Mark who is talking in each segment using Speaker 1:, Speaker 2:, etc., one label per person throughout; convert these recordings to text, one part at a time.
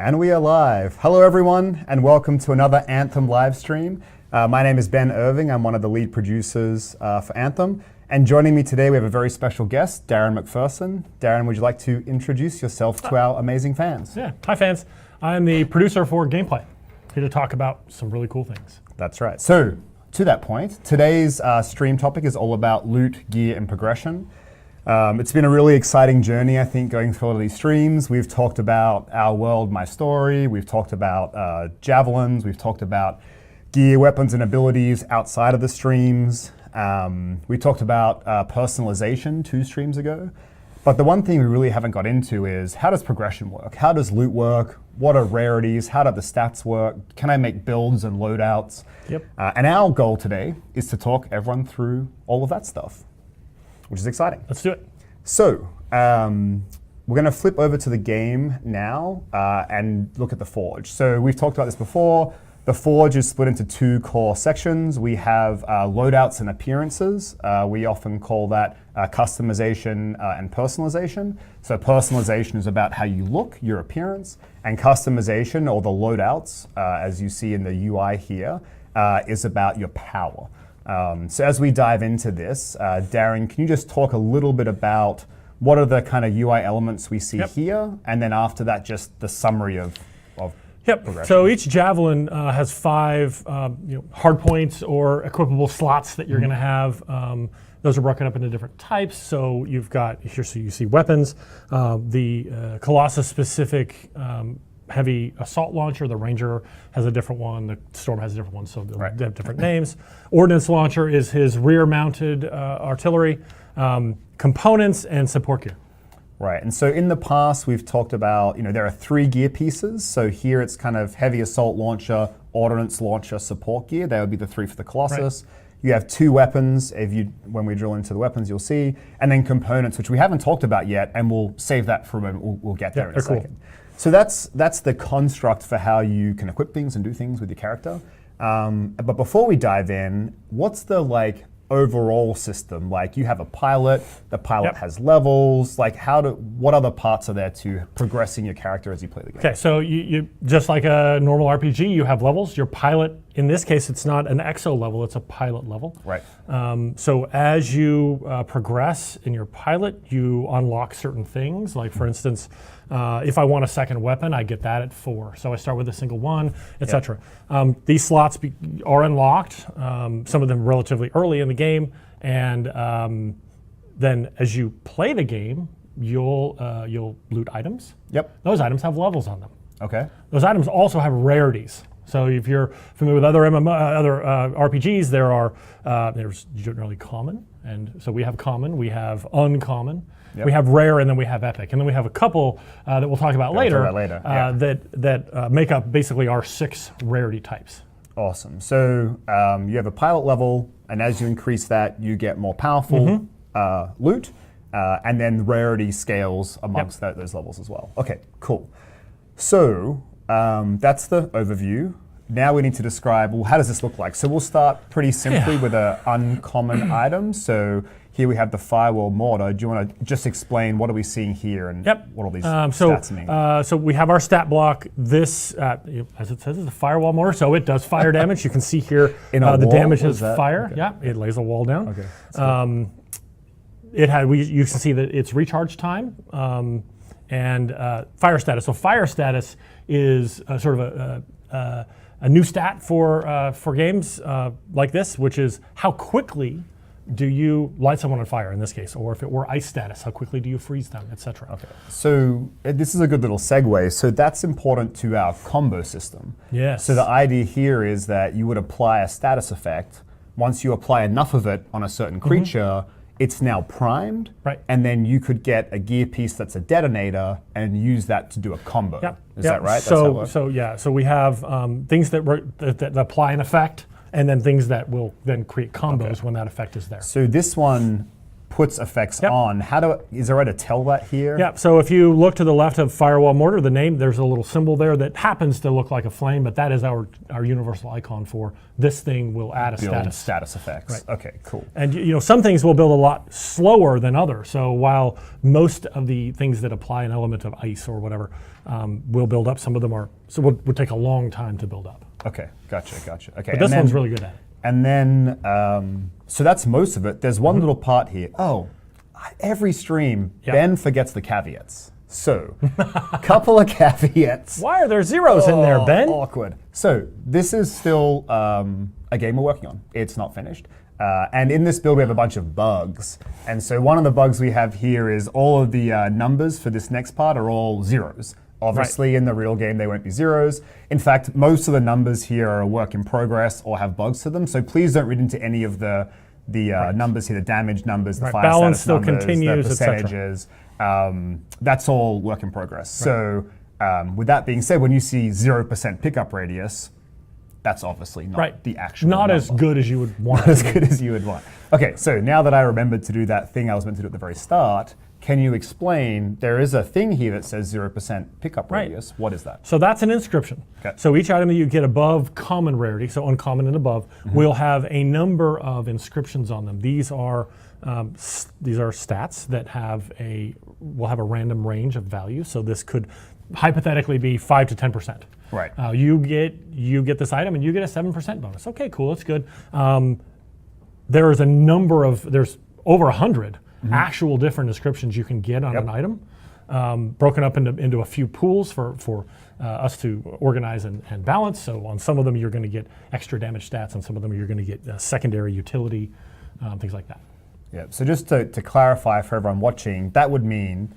Speaker 1: And we are live. Hello everyone, and welcome to another Anthem live stream. My name is Ben Irving. I'm one of the lead producers for Anthem. And joining me today, we have a very special guest, Darren McPherson. Darren, would you like to introduce yourself to our amazing fans?
Speaker 2: Yeah, hi fans. I'm the producer for Gameplay, here to talk about some really cool things.
Speaker 1: That's right. So, to that point, today's stream topic is all about loot, gear, and progression. It's been a really exciting journey, I think, going through all of these streams. We've talked about Our World, My Story. We've talked about javelins. We've talked about gear, weapons, and abilities outside of the streams. We talked about personalization 2 streams ago. But the one thing we really haven't got into is, how does progression work? How does loot work? What are rarities? How do the stats work? Can I make builds and loadouts?
Speaker 2: Yep.
Speaker 1: And our goal today is to talk everyone through all of that stuff, which is exciting.
Speaker 2: Let's do it.
Speaker 1: So, we're going to flip over to the game now and look at the Forge. So we've talked about this before. The Forge is split into 2 core sections. We have loadouts and appearances. We often call that customization and personalization. So personalization is about how you look, your appearance, and customization, or the loadouts, as you see in the UI here, is about your power. So as we dive into this, Darren, can you just talk a little bit about what are the kind of UI elements we see here, and then after that, just the summary of progression.
Speaker 2: So each javelin has 5 hard points or equipable slots that you're going to have. Those are broken up into different types. So you've got here, so you see weapons, the Colossus-specific heavy assault launcher. The Ranger has a different one. The Storm has a different one, so they have different names. Ordnance launcher is his rear-mounted artillery. Components and support gear.
Speaker 1: Right, and so in the past we've talked about, there are 3 gear pieces. So here it's kind of heavy assault launcher, ordnance launcher, support gear. That would be the 3 for the Colossus. Right. You have 2 weapons. When we drill into the weapons, you'll see, and then components, which we haven't talked about yet, and we'll save that for a moment. We'll get there in a second. Cool. So that's the construct for how you can equip things and do things with your character. But before we dive in, what's the overall system? You have a pilot, the pilot has levels, what other parts are there to progressing your character as you play the game?
Speaker 2: Okay, so you just like a normal RPG, you have levels. Your pilot, in this case, it's not an exo level, it's a pilot level.
Speaker 1: Right.
Speaker 2: So as you progress in your pilot, you unlock certain things. Like for instance, if I want a second weapon, I get that at 4. So I start with a single one, etc. These slots are unlocked, some of them relatively early in the game, and then as you play the game, you'll loot items.
Speaker 1: Yep.
Speaker 2: Those items have levels on them.
Speaker 1: Okay.
Speaker 2: Those items also have rarities. So if you're familiar with other RPGs, there's generally common, and so we have common, we have uncommon. Yep. We have rare, and then we have epic, and then we have a couple that we'll talk about later. That make up basically our 6 rarity types.
Speaker 1: Awesome. So you have a pilot level, and as you increase that, you get more powerful loot, and then rarity scales amongst those levels as well. Okay, cool. So that's the overview. Now we need to describe, how does this look like? So we'll start pretty simply with an uncommon item. So here we have the firewall mortar. Do you want to just explain what are we seeing here and what all these stats mean?
Speaker 2: So we have our stat block. This, as it says, is a firewall mortar, so it does fire damage. You can see here the damage is fire. Okay. Yeah, it lays a wall down.
Speaker 1: Okay.
Speaker 2: You can see that it's recharge time and fire status. So fire status is sort of a new stat for games like this, which is how quickly do you light someone on fire in this case, or if it were ice status, how quickly do you freeze them, etc.
Speaker 1: Okay, so this is a good little segue. So that's important to our combo system.
Speaker 2: Yes.
Speaker 1: So the idea here is that you would apply a status effect. Once you apply enough of it on a certain creature, it's now primed, and then you could get a gear piece that's a detonator and use that to do a combo. Is that right?
Speaker 2: So we have things that apply an effect, and then things that will then create combos when that effect is there.
Speaker 1: So this one puts effects
Speaker 2: Yep.
Speaker 1: on. Is there a way to tell that here?
Speaker 2: Yeah, so if you look to the left of Firewall Mortar, the name, there's a little symbol there that happens to look like a flame, but that is our universal icon for this thing will add a
Speaker 1: Build
Speaker 2: status.
Speaker 1: effects.
Speaker 2: Right.
Speaker 1: Okay, cool.
Speaker 2: And some things will build a lot slower than others. So while most of the things that apply an element of ice or whatever will build up, some of them would take a long time to build up.
Speaker 1: Okay, gotcha. Okay,
Speaker 2: But this one's really good at it.
Speaker 1: And then, so that's most of it. There's one little part here. Oh, every stream, Ben forgets the caveats. So, couple of caveats.
Speaker 2: Why are there zeros in there, Ben?
Speaker 1: Awkward. So, this is still a game we're working on. It's not finished. And in this build, we have a bunch of bugs. And so one of the bugs we have here is all of the numbers for this next part are all zeros. Obviously, in the real game, they won't be zeros. In fact, most of the numbers here are a work in progress or have bugs to them. So please don't read into any of the numbers here, the damage numbers, the fire
Speaker 2: Balance
Speaker 1: status
Speaker 2: still
Speaker 1: numbers,
Speaker 2: continues,
Speaker 1: the percentages. That's all work in progress. So with that being said, when you see 0% pickup radius, that's obviously not the actual
Speaker 2: Not
Speaker 1: number.
Speaker 2: as good as you would want.
Speaker 1: Not as good as you would want. Okay, so now that I remembered to do that thing I was meant to do at the very start, can you explain, there is a thing here that says 0% pickup radius. What is that?
Speaker 2: So that's an inscription.
Speaker 1: Okay.
Speaker 2: So each item that you get above common rarity, so uncommon and above, will have a number of inscriptions on them. These are stats that will have a random range of values. So this could hypothetically be 5 to 10%.
Speaker 1: Right.
Speaker 2: You get this item and you get a 7% bonus. Okay, cool, that's good. There's over 100 actual different inscriptions you can get on an item, broken up into a few pools for us to organize and balance. So on some of them you're going to get extra damage stats, on some of them you're going to get secondary utility, things like that.
Speaker 1: Yeah. So just to clarify for everyone watching, that would mean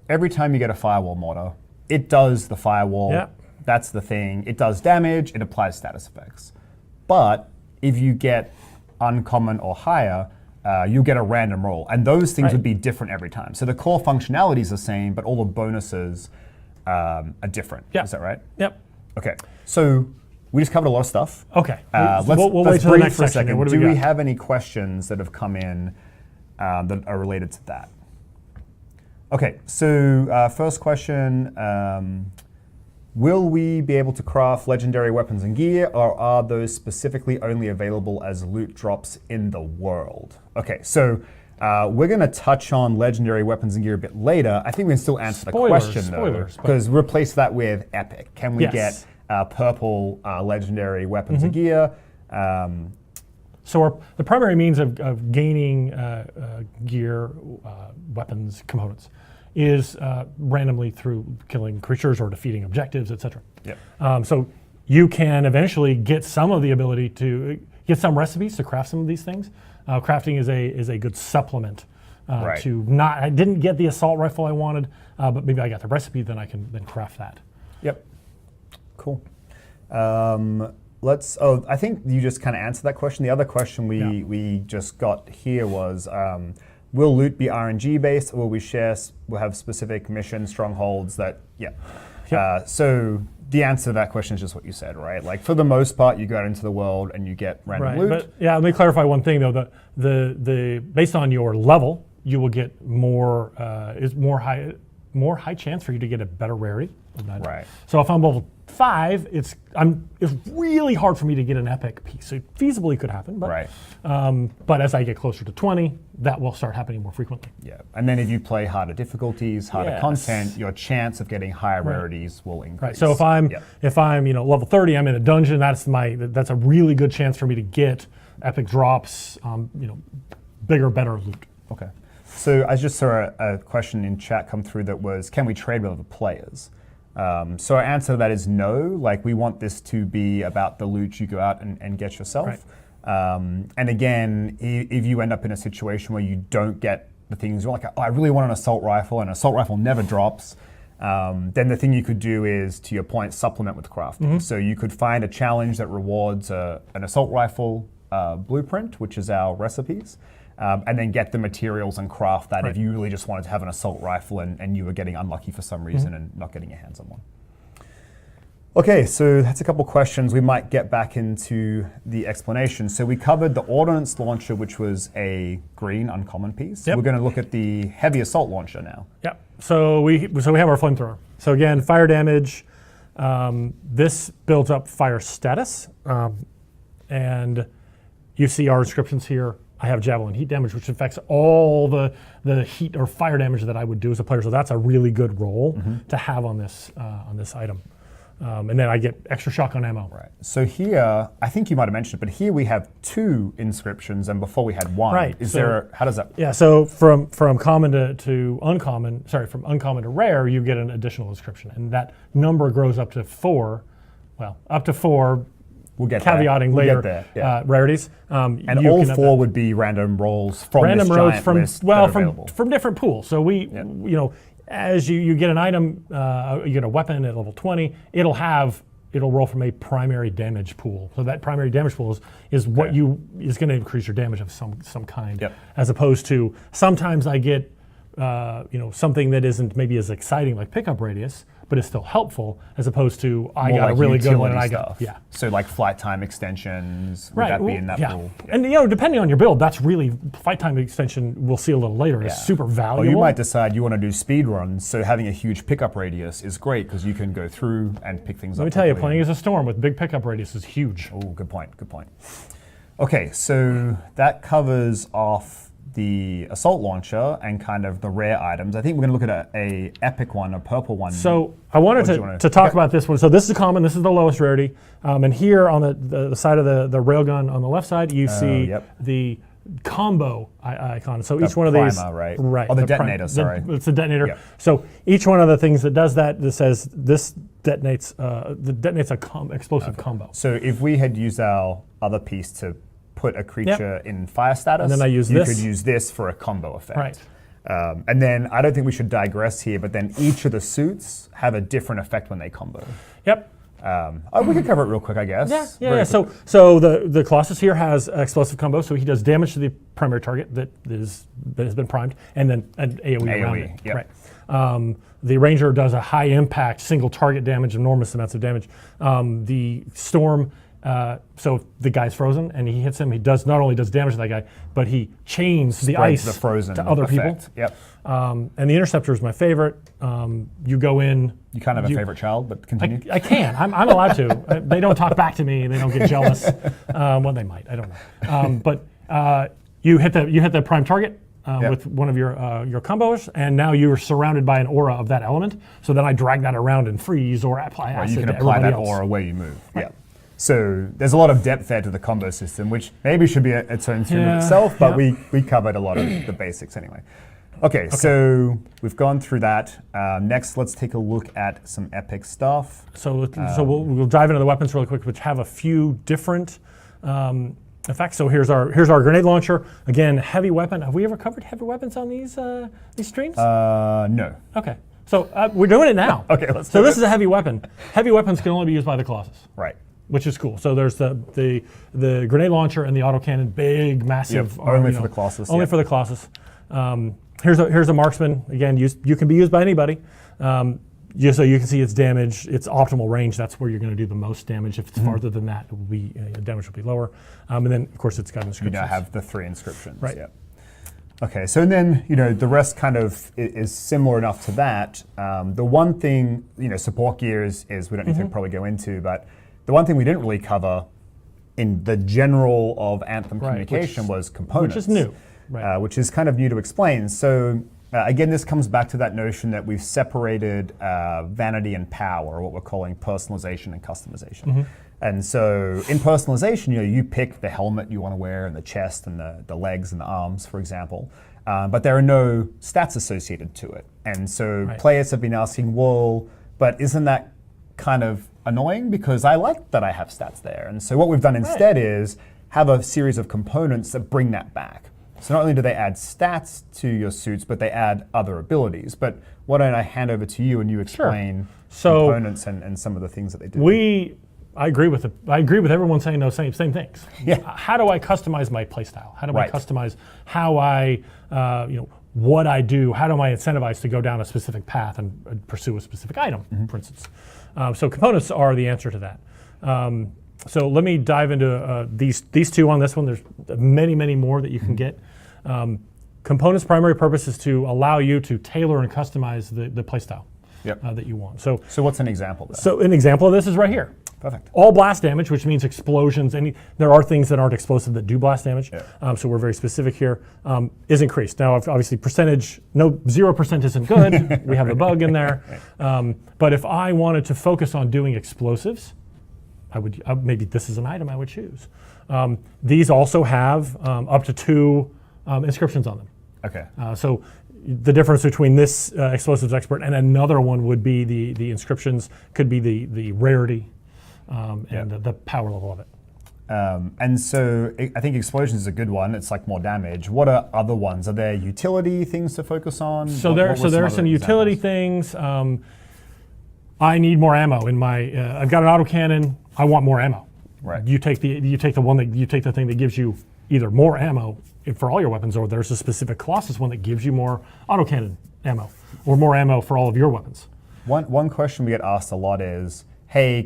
Speaker 1: every time you get a firewall mortar, it does the firewall.
Speaker 2: Yep.
Speaker 1: That's the thing. It does damage. It applies status effects. But if you get uncommon or higher, you'll get a random roll. And those things would be different every time. So the core functionality is the same, but all the bonuses are different.
Speaker 2: Yep.
Speaker 1: Is that right?
Speaker 2: Yep.
Speaker 1: Okay. So we just covered a lot of stuff.
Speaker 2: Okay.
Speaker 1: Let's
Speaker 2: wait till the
Speaker 1: breathe
Speaker 2: next
Speaker 1: for a
Speaker 2: section.
Speaker 1: second.
Speaker 2: What
Speaker 1: Do
Speaker 2: we
Speaker 1: we
Speaker 2: got?
Speaker 1: have any questions that have come in that are related to that? Okay, so first question, will we be able to craft legendary weapons and gear, or are those specifically only available as loot drops in the world? Okay, so we're going to touch on legendary weapons and gear a bit later. I think we can still answer the question though, because replace that with epic. Can we get purple legendary weapons and gear?
Speaker 2: So the primary means of gaining gear, weapons, components is randomly through killing creatures or defeating objectives, etc.
Speaker 1: Yep.
Speaker 2: So you can eventually get some of the ability to get some recipes to craft some of these things. Crafting is a good supplement to not. I didn't get the assault rifle I wanted, but maybe I got the recipe, then I can then craft that.
Speaker 1: Yep. Cool. I think you just kind of answered that question. The other question we just got here was, will loot be RNG based, or will we'll have specific mission strongholds that, so the answer to that question is just what you said, right? Like for the most part, you go out into the world and you get random loot.
Speaker 2: But let me clarify one thing though. The based on your level, you will get more high chance for you to get a better rarity.
Speaker 1: Right.
Speaker 2: So if I'm level 5, it's really hard for me to get an epic piece. So it feasibly could happen, but but as I get closer to 20, that will start happening more frequently.
Speaker 1: Yeah, and then if you play harder difficulties, harder content, your chance of getting higher rarities will increase.
Speaker 2: Right. So if I'm level 30, I'm in a dungeon. That's a really good chance for me to get epic drops. Bigger, better loot.
Speaker 1: Okay. So I just saw a question in chat come through that was, can we trade with other players? So our answer to that is no. Like, we want this to be about the loot you go out and get yourself.
Speaker 2: Right.
Speaker 1: And again, if you end up in a situation where you don't get the things you're like, I really want an assault rifle, and an assault rifle never drops, then the thing you could do is, to your point, supplement with crafting. So you could find a challenge that rewards an assault rifle blueprint, which is our recipes. And then get the materials and craft that if you really just wanted to have an assault rifle and you were getting unlucky for some reason and not getting your hands on one. Okay, so that's a couple questions. We might get back into the explanation. So we covered the ordnance launcher, which was a green uncommon piece.
Speaker 2: Yep.
Speaker 1: We're going to look at the heavy assault launcher now.
Speaker 2: Yeah. So we have our flamethrower. So again, fire damage. This builds up fire status, and you see our inscriptions here. I have javelin heat damage, which affects all the heat or fire damage that I would do as a player. So that's a really good roll to have on this item. And then I get extra shotgun ammo.
Speaker 1: Right. So here, I think you might have mentioned it, but here we have 2 inscriptions, and before we had 1.
Speaker 2: Right.
Speaker 1: How does that?
Speaker 2: Yeah. So from common to uncommon, from uncommon to rare, you get an additional inscription, and that number grows up to 4. Well, up to 4.
Speaker 1: We'll get
Speaker 2: caveating
Speaker 1: there.
Speaker 2: later
Speaker 1: Yeah.
Speaker 2: rarities.
Speaker 1: And all 4 would be random rolls from this giant list that are available.
Speaker 2: from different pools. So as you get an item, you get a weapon at level 20, it'll roll from a primary damage pool. So that primary damage pool is what is going to increase your damage of some kind.
Speaker 1: Yep.
Speaker 2: As opposed to sometimes I get something that isn't maybe as exciting like pickup radius, but it's still helpful, as opposed to I
Speaker 1: More
Speaker 2: got
Speaker 1: like
Speaker 2: a really good one and
Speaker 1: utility
Speaker 2: I got
Speaker 1: stuff. So like flight time extensions, would that be in that pool?
Speaker 2: And depending on your build, that's really flight time extension. We'll see a little later. Is super valuable.
Speaker 1: Or you might decide you want to do speed runs, so having a huge pickup radius is great because you can go through and pick things up.
Speaker 2: Let me tell you, playing as a storm with big pickup radius is huge.
Speaker 1: Oh, good point. Good point. Okay, so that covers off the assault launcher and kind of the rare items. I think we're going to look at a epic one, a purple one.
Speaker 2: So I wanted to talk about this one. So this is common. This is the lowest rarity. And here on the side of the railgun on the left side, you see the combo icon. So each one of these,
Speaker 1: right?
Speaker 2: Right.
Speaker 1: Oh, the detonator. Sorry,
Speaker 2: it's the detonator.
Speaker 1: Yep.
Speaker 2: So each one of the things that does that says this detonates a explosive combo.
Speaker 1: So if we had used our other piece to put a creature in fire status,
Speaker 2: and then you
Speaker 1: could use this for a combo effect.
Speaker 2: Right.
Speaker 1: And then I don't think we should digress here, but then each of the suits have a different effect when they combo.
Speaker 2: Yep.
Speaker 1: We could cover it real quick, I guess.
Speaker 2: Yeah. So the Colossus here has explosive combo, so he does damage to the primary target that has been primed, and then an AoE around it.
Speaker 1: Yep.
Speaker 2: Right. The Ranger does a high impact single target damage, enormous amounts of damage. The Storm. So if the guy's frozen and he hits him, he not only does damage to that guy, but he chains the ice
Speaker 1: the frozen
Speaker 2: to other
Speaker 1: effect.
Speaker 2: people.
Speaker 1: Yep.
Speaker 2: And the Interceptor is my favorite. You go in.
Speaker 1: You kind of have a favorite child, but continue.
Speaker 2: I can. I'm allowed to. They don't talk back to me. They don't get jealous. Well, they might. I don't know. But you hit the prime target. With one of your combos, and now you're surrounded by an aura of that element. So then I drag that around and freeze or apply acid.
Speaker 1: You can
Speaker 2: to
Speaker 1: apply that
Speaker 2: else.
Speaker 1: aura where you move.
Speaker 2: Right.
Speaker 1: Yeah. So there's a lot of depth there to the combo system, which maybe should be its own tune in itself, but we covered a lot of the basics anyway. Okay, so we've gone through that. Next, let's take a look at some epic stuff.
Speaker 2: So we'll dive into the weapons really quick, which have a few different effects. So here's our grenade launcher. Again, heavy weapon. Have we ever covered heavy weapons on these streams?
Speaker 1: No.
Speaker 2: Okay. So we're doing it now.
Speaker 1: Okay, let's
Speaker 2: So
Speaker 1: do
Speaker 2: this
Speaker 1: it.
Speaker 2: is a heavy weapon. Heavy weapons can only be used by the Colossus.
Speaker 1: Right.
Speaker 2: Which is cool. So there's the grenade launcher and the autocannon, big, massive.
Speaker 1: Only for the Colossus.
Speaker 2: Only for the Colossus. Here's a marksman. Again, you can be used by anybody. So you can see its damage, its optimal range. That's where you're going to do the most damage. If it's farther than that, it will be damage will be lower. And then of course it's got inscriptions.
Speaker 1: You now have the 3 inscriptions.
Speaker 2: Right.
Speaker 1: Yeah. Okay, so then the rest kind of is similar enough to that. The one thing support gear is we don't need to probably go into, but the one thing we didn't really cover in the general of Anthem communication was components.
Speaker 2: Which is new. Right.
Speaker 1: Which is kind of new to explain. So again, this comes back to that notion that we've separated vanity and power, or what we're calling personalization and customization. And so in personalization, you pick the helmet you want to wear and the chest and the legs and the arms, for example. But there are no stats associated to it. And so players have been asking, well, but isn't that kind of annoying, because I like that I have stats there. And so what we've done instead is have a series of components that bring that back. So not only do they add stats to your suits, but they add other abilities. But why don't I hand over to you and you explain components and some of the things that they do.
Speaker 2: I agree with everyone saying those same things.
Speaker 1: Yeah.
Speaker 2: How do I customize my playstyle? How do I customize how I what I do, how am I incentivized to go down a specific path and pursue a specific item, for instance. So components are the answer to that. So let me dive into these two on this one. There's many, many more that you can get. Components' primary purpose is to allow you to tailor and customize the playstyle that you want. So
Speaker 1: what's an example then?
Speaker 2: So an example of this is right here.
Speaker 1: Perfect.
Speaker 2: All blast damage, which means explosions. There are things that aren't explosive that do blast damage. So we're very specific here. Is increased. Now, obviously, percentage, 0% isn't good. We have a bug in there. But if I wanted to focus on doing explosives, I would maybe this is an item I would choose. These also have up to 2 inscriptions on them.
Speaker 1: Okay.
Speaker 2: So the difference between this explosives expert and another one would be the inscriptions, could be the rarity and the power level of it.
Speaker 1: And so I think explosions is a good one. It's like more damage. What are other ones? Are there utility things to focus on?
Speaker 2: So there are some utility things. I need more ammo in my. I've got an autocannon. I want more ammo.
Speaker 1: Right.
Speaker 2: You take the thing that gives you either more ammo for all your weapons, or there's a specific Colossus one that gives you more autocannon ammo, or more ammo for all of your weapons.
Speaker 1: One question we get asked a lot is, hey,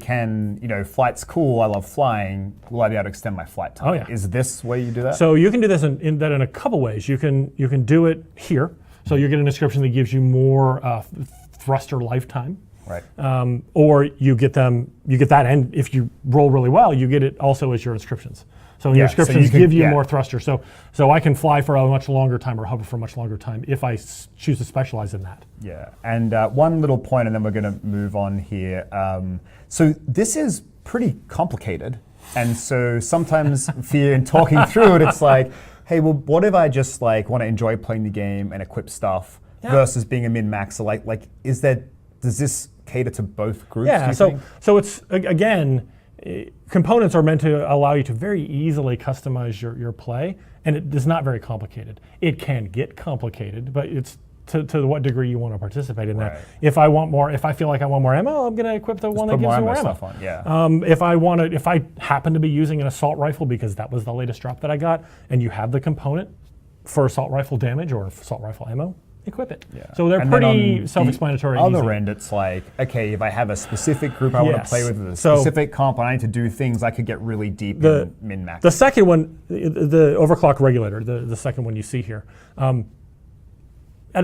Speaker 1: flight's cool, I love flying, will I be able to extend my flight time?
Speaker 2: Oh, yeah.
Speaker 1: Is this where you do that?
Speaker 2: So you can do this in a couple ways. You can do it here. So you get an inscription that gives you more thruster lifetime.
Speaker 1: Right.
Speaker 2: Or you get that, and if you roll really well, you get it also as your inscriptions. So your inscriptions give you more thruster. So I can fly for a much longer time or hover for a much longer time if I choose to specialize in that.
Speaker 1: Yeah, and one little point, and then we're going to move on here. So this is pretty complicated, and so sometimes in talking through it, it's like, hey, well, what if I just want to enjoy playing the game and equip stuff versus being a min-maxer? Does this cater to both groups?
Speaker 2: Yeah. So it's again. Components are meant to allow you to very easily customize your play, and it is not very complicated. It can get complicated, but it's to what degree you want to participate in that. If I feel like I want more ammo, I'm going to equip the one that gives me more ammo.
Speaker 1: Stuff on,
Speaker 2: if I happen to be using an assault rifle because that was the latest drop that I got, and you have the component for assault rifle damage or assault rifle ammo, equip it. Yeah. So they're pretty self-explanatory.
Speaker 1: On the other end, it's like, okay, if I have a specific group I want to play with a specific comp, and I need to do things, I could get really deep in min-max.
Speaker 2: The second one, the overclock regulator, the second one you see here, and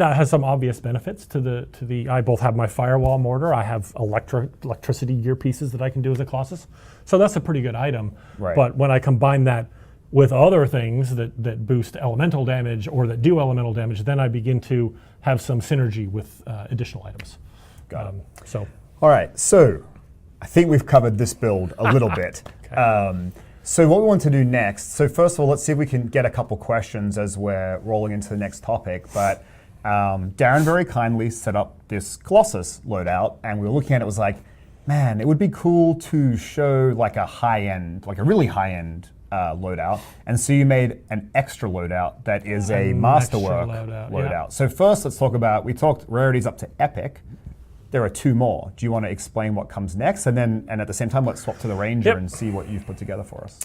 Speaker 2: that has some obvious benefits to the. I both have my firewall mortar. I have electricity gear pieces that I can do as a Colossus. So that's a pretty good item.
Speaker 1: Right.
Speaker 2: But when I combine that with other things that boost elemental damage or that do elemental damage, then I begin to have some synergy with additional items.
Speaker 1: Got it.
Speaker 2: All
Speaker 1: right, so I think we've covered this build a little bit. Okay. So what we want to do next, so first of all, let's see if we can get a couple questions as we're rolling into the next topic. But Darren very kindly set up this Colossus loadout, and we were looking at it, was like, man, it would be cool to show like a really high-end loadout, and so you made an extra loadout that is a masterwork loadout. Yeah. So first, let's talk about, we talked rarities up to epic. There are 2 more. Do you want to explain what comes next, and at the same time, let's swap to the ranger and see what you've put together for us?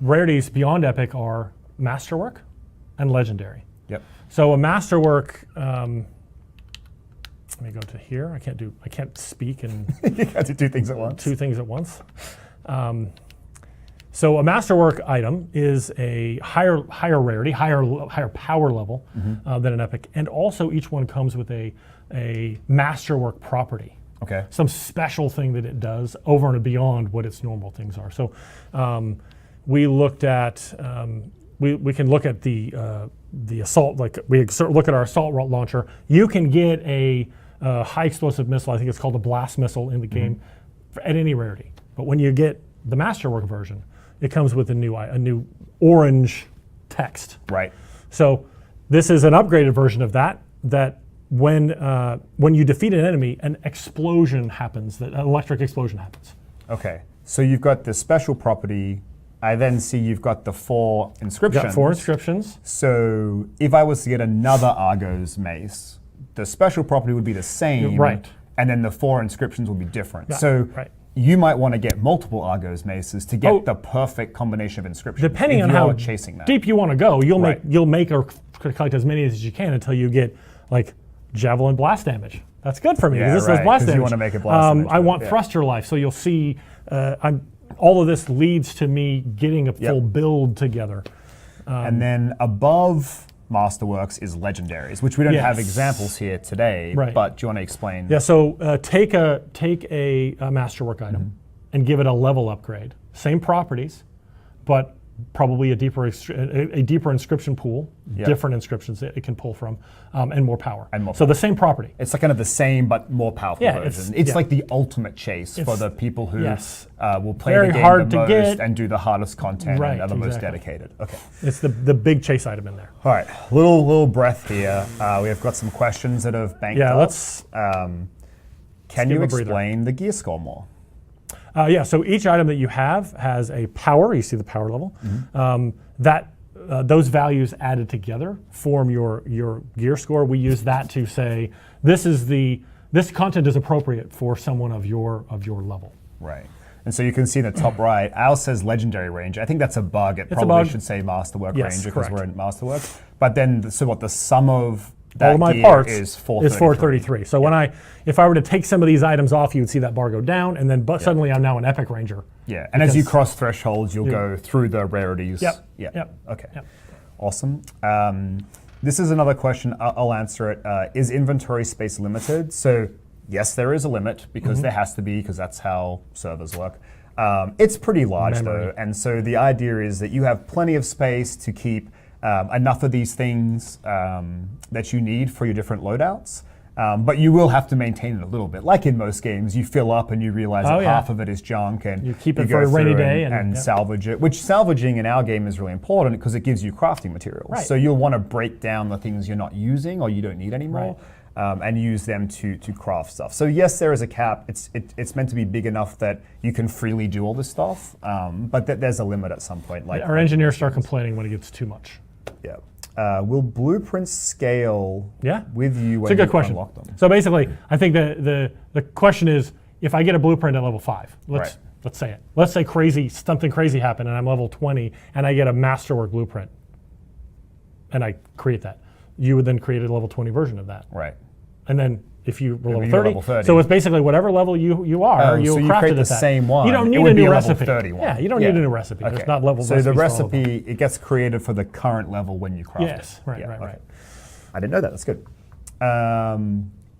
Speaker 2: Rarities beyond epic are masterwork and legendary.
Speaker 1: Yep. So
Speaker 2: a masterwork. Let me go to here. I can't speak and
Speaker 1: you got to do 2 things at once.
Speaker 2: 2 things at once. So a masterwork item is a higher rarity, higher power level than an epic, and also each one comes with a masterwork property.
Speaker 1: Okay.
Speaker 2: Some special thing that it does over and beyond what its normal things are. So we looked at we can look at the assault, like we look at our assault launcher. You can get a high explosive missile. I think it's called a blast missile in the game at any rarity. But when you get the masterwork version, it comes with a new orange text.
Speaker 1: Right.
Speaker 2: So this is an upgraded version of that when you defeat an enemy, an explosion happens, an electric explosion happens.
Speaker 1: Okay. So you've got the special property. I then see you've got the 4 inscriptions.
Speaker 2: Got 4 inscriptions.
Speaker 1: So if I was to get another Argo's mace, the special property would be the same.
Speaker 2: Right.
Speaker 1: And then the 4 inscriptions would be different.
Speaker 2: Yeah,
Speaker 1: so
Speaker 2: right.
Speaker 1: You might want to get multiple Argo's maces to get the perfect combination of inscriptions.
Speaker 2: Depending on how
Speaker 1: chasing that.
Speaker 2: deep you want to go, you'll make or collect as many as you can until you get like javelin blast damage. That's good for me.
Speaker 1: Yeah,
Speaker 2: this
Speaker 1: right,
Speaker 2: is blast
Speaker 1: 'cause
Speaker 2: damage.
Speaker 1: you wanna make it blast damage,
Speaker 2: I want
Speaker 1: yeah.
Speaker 2: thruster life. So you'll see all of this leads to me getting a full build together.
Speaker 1: And then above Masterworks is legendaries, which we don't have
Speaker 2: Yes.
Speaker 1: examples here today,
Speaker 2: Right.
Speaker 1: but do you want to explain?
Speaker 2: Yeah, so take a masterwork item and give it a level upgrade. Same properties, but probably a deeper inscription pool, different inscriptions that it can pull from, and more power. So the same property.
Speaker 1: It's like kind of the same but more powerful version. It's like the ultimate chase for the people who will play
Speaker 2: very
Speaker 1: the game
Speaker 2: hard
Speaker 1: the
Speaker 2: to
Speaker 1: most
Speaker 2: get.
Speaker 1: and do the hardest content
Speaker 2: Right,
Speaker 1: and are the most
Speaker 2: exactly.
Speaker 1: dedicated. Okay.
Speaker 2: It's the big chase item in there.
Speaker 1: All right, little breath here. We have got some questions that have banked up.
Speaker 2: Let's.
Speaker 1: Can
Speaker 2: give
Speaker 1: you
Speaker 2: a breather.
Speaker 1: explain the gear score more?
Speaker 2: So each item that you have has a power. You see the power level. Those values added together form your gear score. We use that to say this content is appropriate for someone of your level.
Speaker 1: Right. And so you can see in the top right, ours says legendary range. I think that's a bug. It probably
Speaker 2: bug.
Speaker 1: should say masterwork
Speaker 2: Yes,
Speaker 1: range because
Speaker 2: correct.
Speaker 1: we're in masterwork. But then, so what the sum of that
Speaker 2: All of my
Speaker 1: gear
Speaker 2: parts
Speaker 1: is 433.
Speaker 2: is 433. So if I were to take some of these items off, you would see that bar go down, and then suddenly I'm now an epic ranger.
Speaker 1: Yeah, and as you cross thresholds, you'll go through the rarities.
Speaker 2: Yep.
Speaker 1: Okay. Awesome. This is another question. I'll answer it. Is inventory space limited? So yes, there is a limit because there has to be, because that's how servers work. It's pretty large though, and so the idea is that you have plenty of space to keep enough of these things that you need for your different loadouts. But you will have to maintain it a little bit. Like in most games, you fill up and you realize that half of it is junk, and
Speaker 2: you keep it
Speaker 1: go
Speaker 2: for a rainy
Speaker 1: through
Speaker 2: day
Speaker 1: and salvage it. Which salvaging in our game is really important because it gives you crafting materials.
Speaker 2: Right.
Speaker 1: So you'll want to break down the things you're not using or you don't need anymore, and use them to craft stuff. So yes, there is a cap. It's meant to be big enough that you can freely do all this stuff, but there's a limit at some point. Like
Speaker 2: Our engineers start complaining when it gets too much.
Speaker 1: Yeah. Will blueprints scale with you when
Speaker 2: it's a good
Speaker 1: you
Speaker 2: question.
Speaker 1: unlock them?
Speaker 2: So basically, I think the question is, if I get a blueprint at level 5, let's say it. Let's say something crazy happened and I'm level 20 and I get a masterwork blueprint and I create that. You would then create a level 20 version of that.
Speaker 1: Right.
Speaker 2: And then if you were
Speaker 1: you're
Speaker 2: level 30, so it's basically whatever level you are, you'll
Speaker 1: so you
Speaker 2: craft
Speaker 1: create
Speaker 2: it
Speaker 1: the
Speaker 2: at that.
Speaker 1: same one.
Speaker 2: You don't need
Speaker 1: it would
Speaker 2: a
Speaker 1: be
Speaker 2: new
Speaker 1: level
Speaker 2: recipe.
Speaker 1: 31.
Speaker 2: Yeah, you don't need a new recipe.
Speaker 1: Okay.
Speaker 2: There's not level
Speaker 1: So the
Speaker 2: recipes for all of them.
Speaker 1: recipe, it gets created for the current level when you craft it.
Speaker 2: Yes, right.
Speaker 1: I didn't know that. That's good.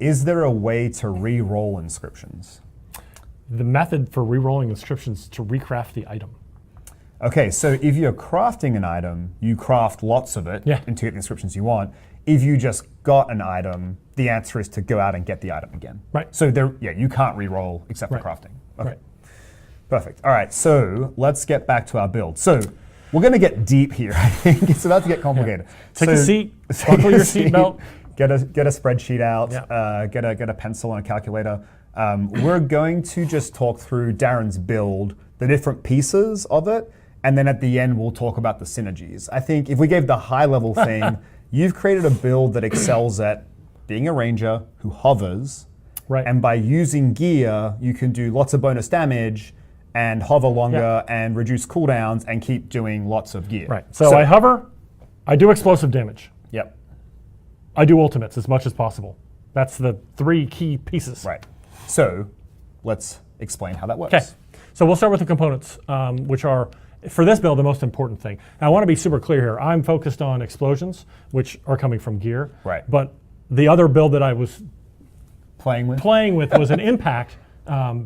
Speaker 1: Is there a way to re-roll inscriptions?
Speaker 2: The method for re-rolling inscriptions is to recraft the item.
Speaker 1: Okay, so if you're crafting an item, you craft lots of it and to get the inscriptions you want. If you just got an item, the answer is to go out and get the item again.
Speaker 2: Right.
Speaker 1: So you can't re-roll except for crafting. Okay.
Speaker 2: Right.
Speaker 1: Perfect. All right, so let's get back to our build. So we're going to get deep here. I think it's about to get complicated.
Speaker 2: Take a seat, buckle your seatbelt.
Speaker 1: Get a spreadsheet out. Get a pencil and a calculator. We're going to just talk through Darren's build, the different pieces of it, and then at the end we'll talk about the synergies. I think if we gave the high level thing, you've created a build that excels at being a ranger who hovers, and by using gear, you can do lots of bonus damage and hover longer and reduce cooldowns and keep doing lots of gear.
Speaker 2: Right. So I hover, I do explosive damage.
Speaker 1: Yep.
Speaker 2: I do ultimates as much as possible. That's the 3 key pieces.
Speaker 1: Right. So let's explain how that works.
Speaker 2: Okay. So we'll start with the components, which are, for this build, the most important thing. Now, I want to be super clear here. I'm focused on explosions, which are coming from gear.
Speaker 1: Right.
Speaker 2: But the other build that I was
Speaker 1: playing with
Speaker 2: was an impact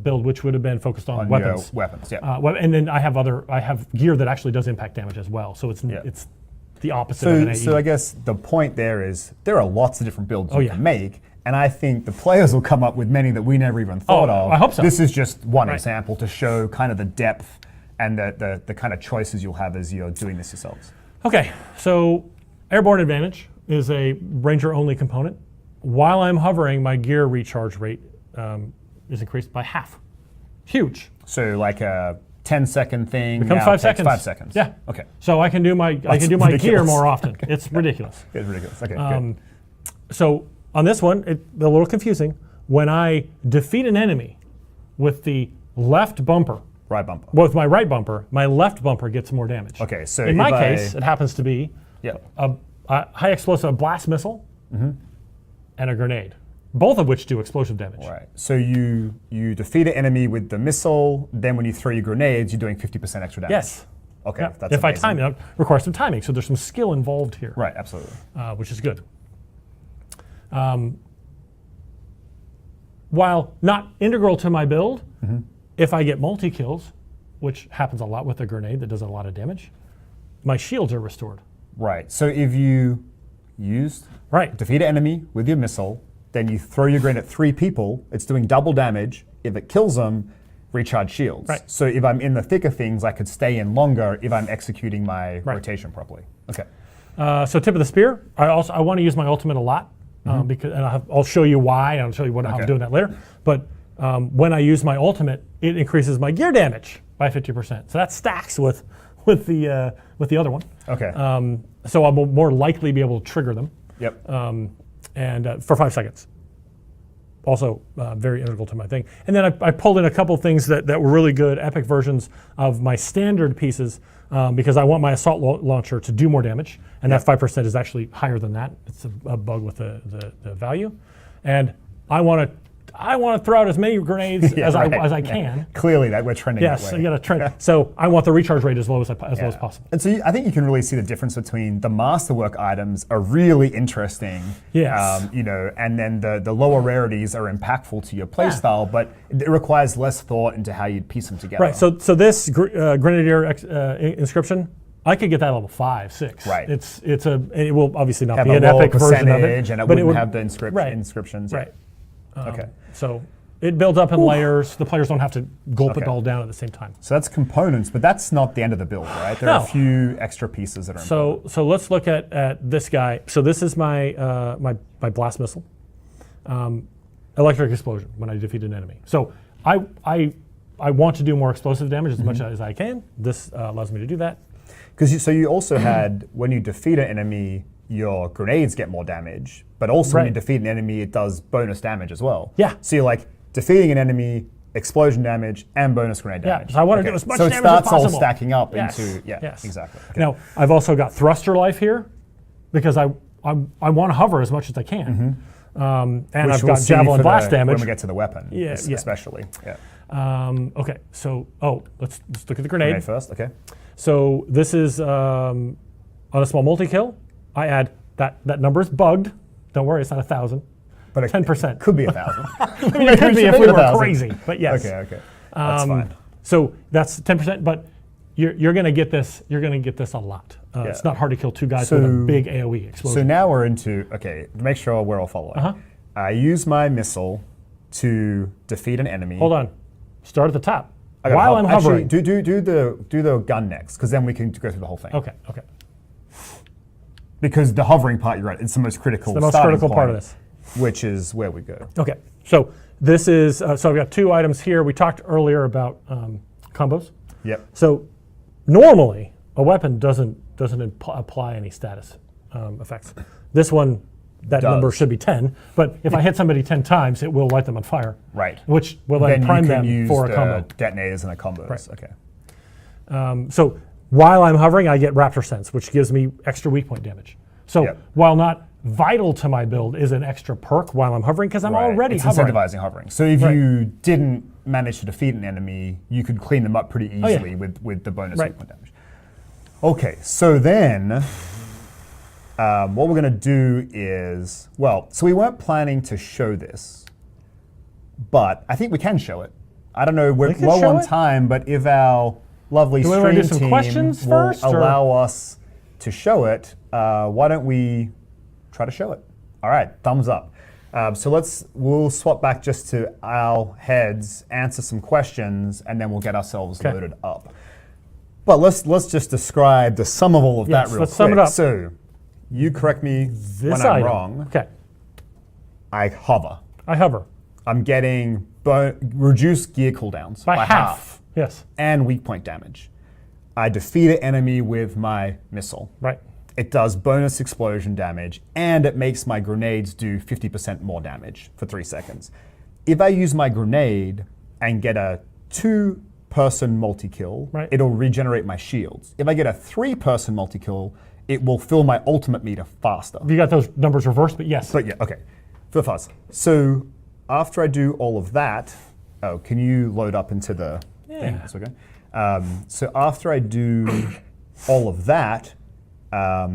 Speaker 2: build, which would have been focused on weapons.
Speaker 1: Weapons,
Speaker 2: and then I have gear that actually does impact damage as well. So it's the opposite of an AE.
Speaker 1: So I guess the point there is there are lots of different builds you can make, and I think the players will come up with many that we never even thought of.
Speaker 2: I hope so.
Speaker 1: This is just one example to show kind of the depth and the kind of choices you'll have as you're doing this yourselves.
Speaker 2: Okay, so airborne advantage is a ranger-only component. While I'm hovering, my gear recharge rate is increased by half. Huge.
Speaker 1: So like a 10-second thing
Speaker 2: Becomes
Speaker 1: now
Speaker 2: 5
Speaker 1: takes
Speaker 2: seconds.
Speaker 1: 5 seconds.
Speaker 2: Yeah.
Speaker 1: Okay.
Speaker 2: So I can do my gear
Speaker 1: ridiculous.
Speaker 2: more often. It's ridiculous.
Speaker 1: It's ridiculous. Okay. Good.
Speaker 2: So on this one, it's a little confusing. When I defeat an enemy with the left bumper, with my right bumper, my left bumper gets more damage.
Speaker 1: Okay. So
Speaker 2: in my case, it happens to be high explosive blast missile and a grenade, both of which do explosive damage.
Speaker 1: Right. So you defeat an enemy with the missile. Then when you throw your grenades, you're doing 50% extra damage.
Speaker 2: Yes.
Speaker 1: Okay.
Speaker 2: Yeah.
Speaker 1: That's
Speaker 2: if
Speaker 1: amazing.
Speaker 2: I time it, it requires some timing. So there's some skill involved here.
Speaker 1: Right. Absolutely.
Speaker 2: Which is good. While not integral to my build, if I get multi-kills, which happens a lot with a grenade that does a lot of damage, my shields are restored.
Speaker 1: Right. So if you defeat an enemy with your missile, then you throw your grenade at 3 people, it's doing double damage. If it kills them, recharge shields.
Speaker 2: Right.
Speaker 1: So if I'm in the thick of things, I could stay in longer if I'm executing my rotation properly. Okay.
Speaker 2: So tip of the spear, I want to use my ultimate a lot because I'll show you why, and I'll show you how I'm doing that later. But when I use my ultimate, it increases my gear damage by 50%. So that stacks with the other one.
Speaker 1: Okay.
Speaker 2: So I'll more likely be able to trigger them.
Speaker 1: Yep.
Speaker 2: And for 5 seconds. Also very integral to my thing. And then I pulled in a couple things that were really good, epic versions of my standard pieces because I want my assault launcher to do more damage. And that 5% is actually higher than that. It's a bug with the value. And I want to throw out as many grenades as I can.
Speaker 1: Clearly, that we're trending that way.
Speaker 2: Yes, you got to trend. So I want the recharge rate as low as possible.
Speaker 1: And so I think you can really see the difference between the masterwork items are really interesting.
Speaker 2: Yes.
Speaker 1: And then the lower rarities are impactful to your playstyle, but it requires less thought into how you'd piece them together.
Speaker 2: Right. So this Grenadier inscription, I could get that level 5, 6.
Speaker 1: Right.
Speaker 2: It will obviously not
Speaker 1: have
Speaker 2: be
Speaker 1: a
Speaker 2: an
Speaker 1: lower
Speaker 2: epic version of it,
Speaker 1: percentage, and it
Speaker 2: but
Speaker 1: wouldn't have the inscriptions.
Speaker 2: Right.
Speaker 1: Okay.
Speaker 2: So it builds up in layers. The players don't have to gulp it all down at the same time.
Speaker 1: So that's components, but that's not the end of the build, right? There are a few extra pieces that are important.
Speaker 2: So let's look at this guy. So this is my my blast missile, electric explosion when I defeat an enemy. So I want to do more explosive damage as much as I can. This allows me to do that.
Speaker 1: Because you also had, when you defeat an enemy, your grenades get more damage, but also when you defeat an enemy, it does bonus damage as well.
Speaker 2: Yeah.
Speaker 1: So you're like defeating an enemy, explosion damage, and bonus grenade damage.
Speaker 2: So I want to do as much
Speaker 1: damage
Speaker 2: as possible.
Speaker 1: So it starts all stacking up into,
Speaker 2: Yes.
Speaker 1: exactly. Okay.
Speaker 2: Now, I've also got thruster life here because I want to hover as much as I can. And
Speaker 1: Which
Speaker 2: I've
Speaker 1: we'll
Speaker 2: got
Speaker 1: see
Speaker 2: javelin blast damage.
Speaker 1: when we get to the weapon, especially. Yeah.
Speaker 2: Okay, so let's look at the grenade.
Speaker 1: Grenade first, okay.
Speaker 2: So this is on a small multi-kill. I add that number is bugged. Don't worry, it's not 1,000.
Speaker 1: But
Speaker 2: 10%.
Speaker 1: Could be 1,000.
Speaker 2: I mean, it could be if we were crazy, but yes.
Speaker 1: Okay. That's fine.
Speaker 2: So that's 10%, but you're going to get this. You're going to get this a lot. It's not hard to kill 2 guys with a big AOE explosion.
Speaker 1: So now we're into to make sure we're all following. I use my missile to defeat an enemy.
Speaker 2: Hold on. Start at the top. While I'm hovering.
Speaker 1: Actually, do the gun next, because then we can go through the whole thing.
Speaker 2: Okay.
Speaker 1: Because the hovering part, you're right, it's the most critical.
Speaker 2: It's the most critical part of this,
Speaker 1: which is where we go.
Speaker 2: Okay. So this is so I've got 2 items here. We talked earlier about combos.
Speaker 1: Yep.
Speaker 2: So normally a weapon doesn't apply any status effects. This one, that number should be 10, but if I hit somebody 10 times, it will light them on fire.
Speaker 1: Right.
Speaker 2: Which will then prime them
Speaker 1: use
Speaker 2: for a combo.
Speaker 1: Detonators and the combos.
Speaker 2: Right.
Speaker 1: Okay.
Speaker 2: So while I'm hovering, I get Raptor Sense, which gives me extra weak point damage. So while not vital to my build, is an extra perk while I'm hovering because I'm already hovering.
Speaker 1: It's incentivizing hovering. So if you didn't manage to defeat an enemy, you could clean them up pretty easily with the bonus weak point damage. Okay, so then what we're going to do is, so we weren't planning to show this, but I think we can show it. I don't know, we're low on time, but if our lovely stream team will allow us to show it, why don't we try to show it? All right, thumbs up. So we'll swap back just to our heads, answer some questions, and then we'll get ourselves loaded up. But let's just describe the sum of all of that real quick.
Speaker 2: Let's sum it up.
Speaker 1: So you correct me when I'm wrong.
Speaker 2: Okay.
Speaker 1: I hover. I'm getting reduced gear cooldowns by half.
Speaker 2: Yes.
Speaker 1: And weak point damage. I defeat an enemy with my missile.
Speaker 2: Right.
Speaker 1: It does bonus explosion damage, and it makes my grenades do 50% more damage for 3 seconds. If I use my grenade and get a 2-person multi-kill, it'll regenerate my shields. If I get a 3-person multi-kill, it will fill my ultimate meter faster.
Speaker 2: You got those numbers reversed, but yes.
Speaker 1: But yeah, okay, fill faster. So after I do all of that, oh, can you load up into the thing? That's okay. So after I do all of that,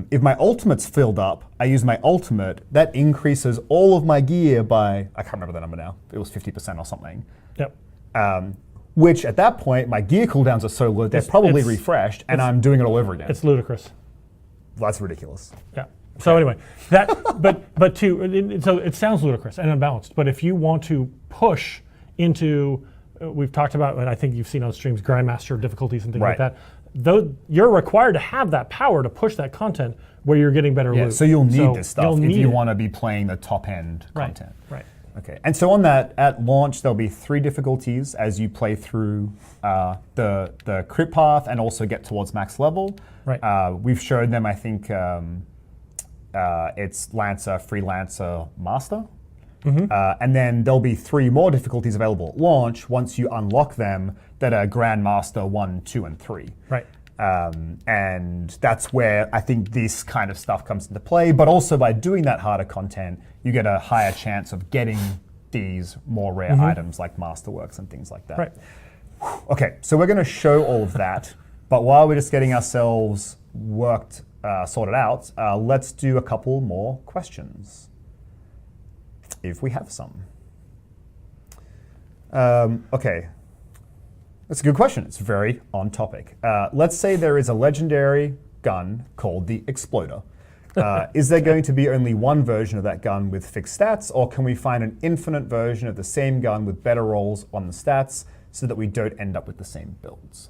Speaker 1: if my ultimate's filled up, I use my ultimate. That increases all of my gear by, I can't remember the number now. It was 50% or something.
Speaker 2: Yep.
Speaker 1: Which at that point, my gear cooldowns are so low, they're probably refreshed, and I'm doing it all over again.
Speaker 2: It's ludicrous.
Speaker 1: That's ridiculous.
Speaker 2: Yeah. So anyway, that so it sounds ludicrous and unbalanced. But if you want to push into, we've talked about, and I think you've seen on streams, grandmaster difficulties and things like that. Though you're required to have that power to push that content where you're getting better loot.
Speaker 1: So you'll need this stuff if you want to be playing the top end content.
Speaker 2: Right.
Speaker 1: Okay. And so on that, at launch, there'll be 3 difficulties as you play through the crit path and also get towards max level.
Speaker 2: Right.
Speaker 1: We've showed them, I think, it's Lancer, Freelancer, Master. And then there'll be 3 more difficulties available at launch once you unlock them that are Grandmaster 1, 2, and 3.
Speaker 2: Right.
Speaker 1: And that's where I think this kind of stuff comes into play. But also by doing that harder content, you get a higher chance of getting these more rare items like Masterworks and things like that.
Speaker 2: Right.
Speaker 1: Okay, so we're going to show all of that. But while we're just getting ourselves sorted out, let's do a couple more questions, if we have some. Okay, that's a good question. It's very on topic. Let's say there is a legendary gun called the Exploder. Is there going to be only one version of that gun with fixed stats, or can we find an infinite version of the same gun with better rolls on the stats so that we don't end up with the same builds?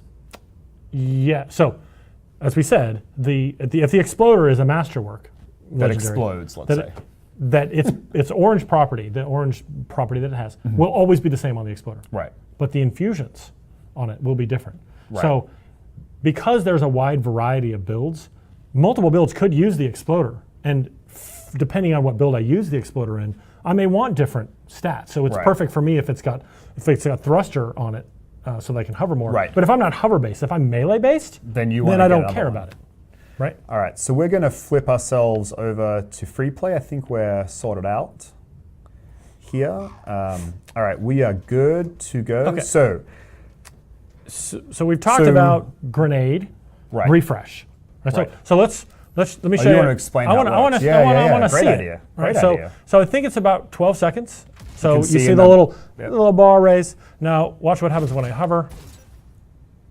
Speaker 2: Yeah, so as we said, if the Exploder is a masterwork,
Speaker 1: that explodes, let's say.
Speaker 2: That its orange property, the orange property that it has, will always be the same on the Exploder.
Speaker 1: Right.
Speaker 2: But the infusions on it will be different.
Speaker 1: Right.
Speaker 2: So because there's a wide variety of builds, multiple builds could use the Exploder. And depending on what build I use the Exploder in, I may want different stats. So it's perfect for me if it's got thruster on it, so that I can hover more.
Speaker 1: Right.
Speaker 2: But if I'm not hover based, if I'm melee based, then I don't care about it. Right.
Speaker 1: All right, so we're going to flip ourselves over to free play. I think we're sorted out here. All right, we are good to go.
Speaker 2: Okay.
Speaker 1: So
Speaker 2: we've talked about grenade, refresh. Right. So let me show you.
Speaker 1: You want to explain how it works?
Speaker 2: I want to see
Speaker 1: idea.
Speaker 2: it.
Speaker 1: Great
Speaker 2: right?
Speaker 1: idea.
Speaker 2: So I think it's about 12 seconds. So you see
Speaker 1: the
Speaker 2: little bar raise. Now watch what happens when I hover.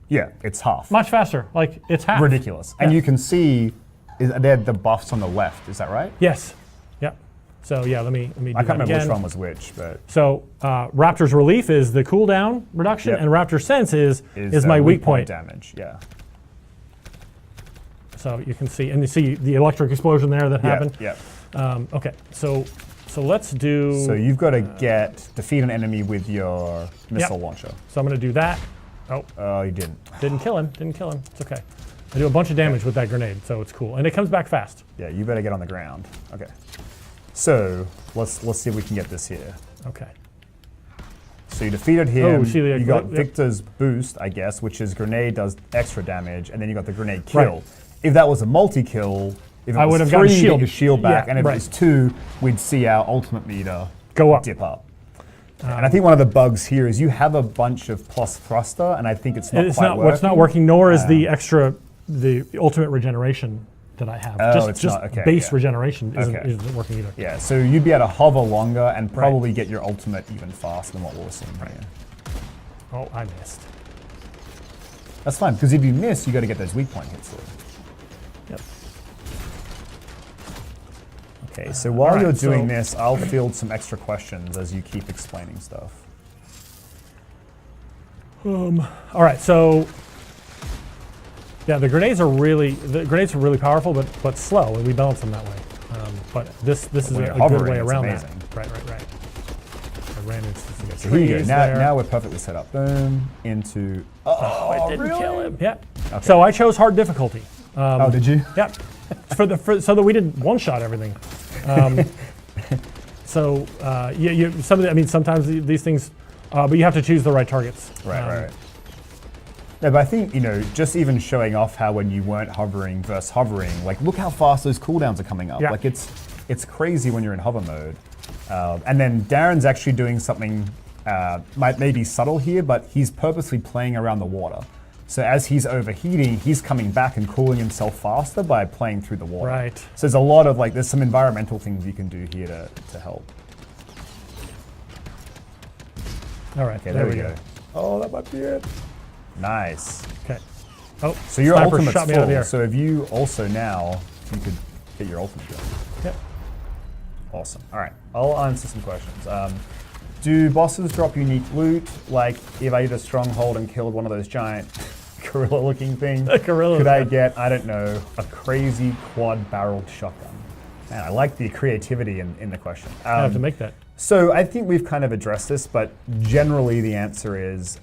Speaker 1: Yeah, it's half.
Speaker 2: Much faster, like it's half.
Speaker 1: Ridiculous. And you can see they're the buffs on the left, is that right?
Speaker 2: Yes. Yep. So yeah, let me do that again.
Speaker 1: I can't remember which one was which, but.
Speaker 2: So Raptor's Relief is the cooldown reduction, and Raptor Sense is my weak point
Speaker 1: damage, yeah.
Speaker 2: So you can see, and you see the electric explosion there that happened.
Speaker 1: Yeah.
Speaker 2: Okay, so let's do.
Speaker 1: So you've got to defeat an enemy with your missile launcher.
Speaker 2: So I'm going to do that.
Speaker 1: Oh, you didn't.
Speaker 2: Didn't kill him. It's okay. I do a bunch of damage with that grenade, so it's cool, and it comes back fast.
Speaker 1: Yeah, you better get on the ground. Okay. So let's see if we can get this here.
Speaker 2: Okay.
Speaker 1: So you defeated him. You got
Speaker 2: Yep.
Speaker 1: Victor's boost, I guess, which is grenade does extra damage, and then you got the grenade kill. Right. If that was a multi-kill, if it was 3, you get your shield back, and if it was 2, we'd see our ultimate meter
Speaker 2: go up,
Speaker 1: dip up. And I think one of the bugs here is you have a bunch of plus thruster, and I think it's not quite working.
Speaker 2: What's not working, nor is the ultimate regeneration that I have. Just base regeneration isn't working either.
Speaker 1: Yeah, so you'd be able to hover longer and probably get your ultimate even faster than what we're seeing here.
Speaker 2: Oh, I missed.
Speaker 1: That's fine, because if you miss, you got to get those weak point hits through.
Speaker 2: Yep.
Speaker 1: Okay, so while you're doing this, I'll field some extra questions as you keep explaining stuff.
Speaker 2: All right, so yeah, the grenades are really powerful, but slow, and we balance them that way. But this is a good way around that. Right. I ran into
Speaker 1: so here you go. Now we're perfectly set up. Boom into.
Speaker 2: Oh, it didn't kill him. Yep. Okay. So I chose hard difficulty.
Speaker 1: Oh, did you?
Speaker 2: Yep. So that we didn't one-shot everything. Sometimes these things, but you have to choose the right targets.
Speaker 1: Right. No, but I think, just even showing off how when you weren't hovering versus hovering, like look how fast those cooldowns are coming up.
Speaker 2: Yeah.
Speaker 1: Like it's crazy when you're in hover mode. And then Darren's actually doing something, may be subtle here, but he's purposely playing around the water. So as he's overheating, he's coming back and cooling himself faster by playing through the water.
Speaker 2: Right.
Speaker 1: So there's a lot of there's some environmental things you can do here to help.
Speaker 2: All right,
Speaker 1: Okay, there we go. Oh, that might be it. Nice.
Speaker 2: Okay. Oh,
Speaker 1: So your
Speaker 2: sniper
Speaker 1: ultimate's
Speaker 2: shot me out of the
Speaker 1: full.
Speaker 2: air.
Speaker 1: So if you also now, you could get your ultimate going.
Speaker 2: Yep.
Speaker 1: Awesome. All right, I'll answer some questions. Do bosses drop unique loot? Like if I did a stronghold and killed one of those giant gorilla-looking things,
Speaker 2: Gorilla.
Speaker 1: could I get, I don't know, a crazy quad-barreled shotgun? Man, I like the creativity in the question.
Speaker 2: I have to make that.
Speaker 1: So I think we've kind of addressed this, but generally the answer is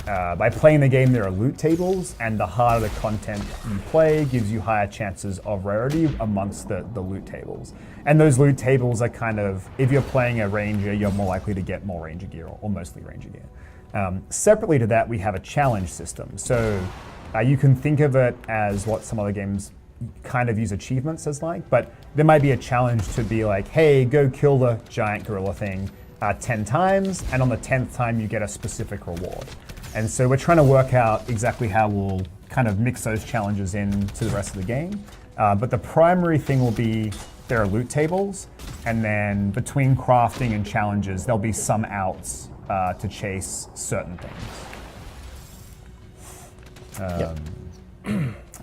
Speaker 1: by playing the game there are loot tables, and the harder the content you play gives you higher chances of rarity amongst the loot tables. And those loot tables are kind of, if you're playing a ranger, you're more likely to get more ranger gear, or mostly ranger gear. Separately to that, we have a challenge system. So you can think of it as what some other games kind of use achievements as but there might be a challenge to be like, hey, go kill the giant gorilla thing 10 times, and on the 10th time you get a specific reward. And so we're trying to work out exactly how we'll kind of mix those challenges into the rest of the game. But the primary thing will be there are loot tables, and then between crafting and challenges, there'll be some outs to chase certain things.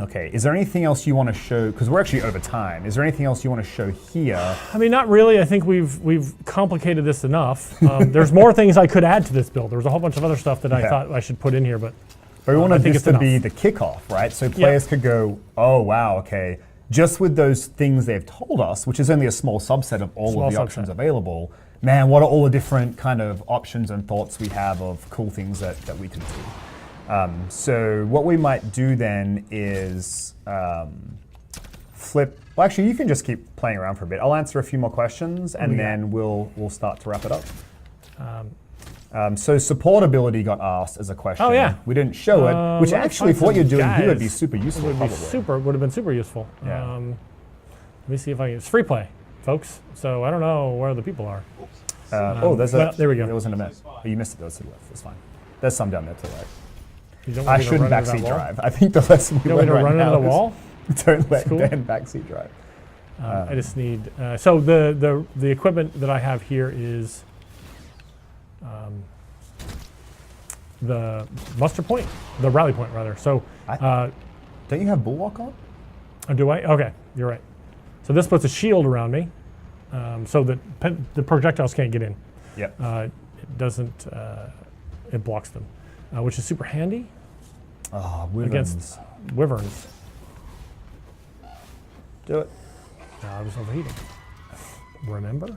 Speaker 1: Okay, is there anything else you want to show? Because we're actually over time. Is there anything else you want to show here?
Speaker 2: I mean, not really. I think we've complicated this enough. There's more things I could add to this build. There was a whole bunch of other stuff that I thought I should put in here, but
Speaker 1: we wanted
Speaker 2: think
Speaker 1: this to be the kickoff, right? So players could go, oh wow, okay, just with those things they've told us, which is only a small subset of all of the options available, man, what are all the different kind of options and thoughts we have of cool things that we can do? So what we might do then is flip. Well, actually, you can just keep playing around for a bit. I'll answer a few more questions, and then we'll start to wrap it up. So supportability got asked as a question.
Speaker 2: Oh yeah,
Speaker 1: we didn't show it, which actually for what you're doing here would be super useful.
Speaker 2: Would have been super useful.
Speaker 1: Yeah.
Speaker 2: Let me see if I can. It's free play, folks. So I don't know where the people are.
Speaker 1: There we go.
Speaker 2: There
Speaker 1: was an event. Oh, you missed it. That was to the left. That's fine. There's some down there to the right.
Speaker 2: I
Speaker 1: shouldn't backseat drive. I think the lesson we learned right now
Speaker 2: run into the wall.
Speaker 1: Don't let Dan backseat drive.
Speaker 2: I just need. So the equipment that I have here is the muster point, the rally point rather. So
Speaker 1: don't you have bulwark on?
Speaker 2: Do I? Okay, you're right. So this puts a shield around me, so that the projectiles can't get in.
Speaker 1: Yep.
Speaker 2: It doesn't. It blocks them, which is super handy.
Speaker 1: Against
Speaker 2: wyverns.
Speaker 1: Do it.
Speaker 2: No, I was overheating. Remember?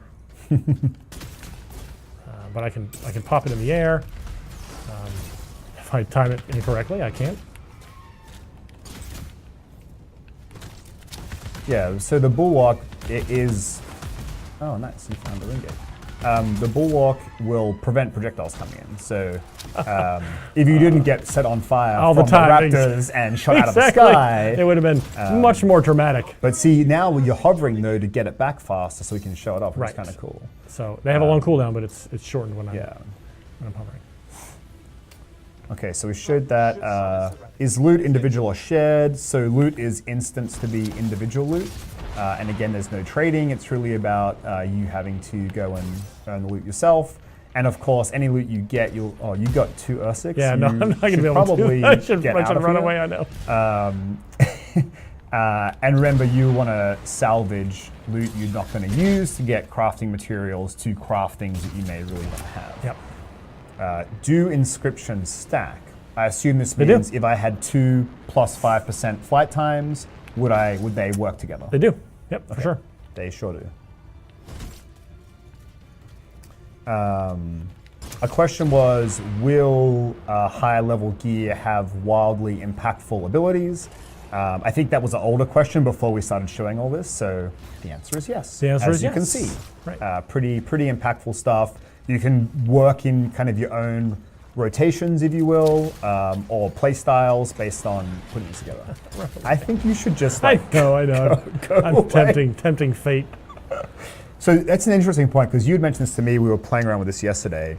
Speaker 2: But I can pop it in the air. If I time it incorrectly, I can't.
Speaker 1: Yeah. So the bulwark is. Oh, nice! You found the ring gate. The bulwark will prevent projectiles coming in. So if you didn't get set on fire
Speaker 2: all
Speaker 1: from
Speaker 2: the time,
Speaker 1: the raptors and shot out of the sky,
Speaker 2: it would have been much more dramatic.
Speaker 1: But see, now you're hovering though to get it back faster, so we can show it off. Which is kind of cool.
Speaker 2: So they have a long cooldown, but it's shortened when I'm hovering.
Speaker 1: Okay, so we showed that. Is loot individual or shared? So loot is instanced to be individual loot. And again, there's no trading. It's really about you having to go and earn the loot yourself. And of course, any loot you get, you got 2 Ursics.
Speaker 2: Yeah, no, I'm not going to be able to do that. I should run away, I know.
Speaker 1: And remember, you want to salvage loot you're not going to use to get crafting materials to craft things that you may really want to have.
Speaker 2: Yep.
Speaker 1: Do inscriptions stack? I assume this means if I had 2 plus 5% flight times, would they work together?
Speaker 2: They do. Yep, for sure.
Speaker 1: They sure do. A question was, will higher level gear have wildly impactful abilities? I think that was an older question before we started showing all this, so the answer is yes.
Speaker 2: The answer is
Speaker 1: yes. As you can see, pretty impactful stuff. You can work in kind of your own rotations, if you will, or play styles based on putting these together. I think you should just like
Speaker 2: I know. I'm
Speaker 1: away.
Speaker 2: tempting fate.
Speaker 1: So that's an interesting point because you had mentioned this to me. We were playing around with this yesterday.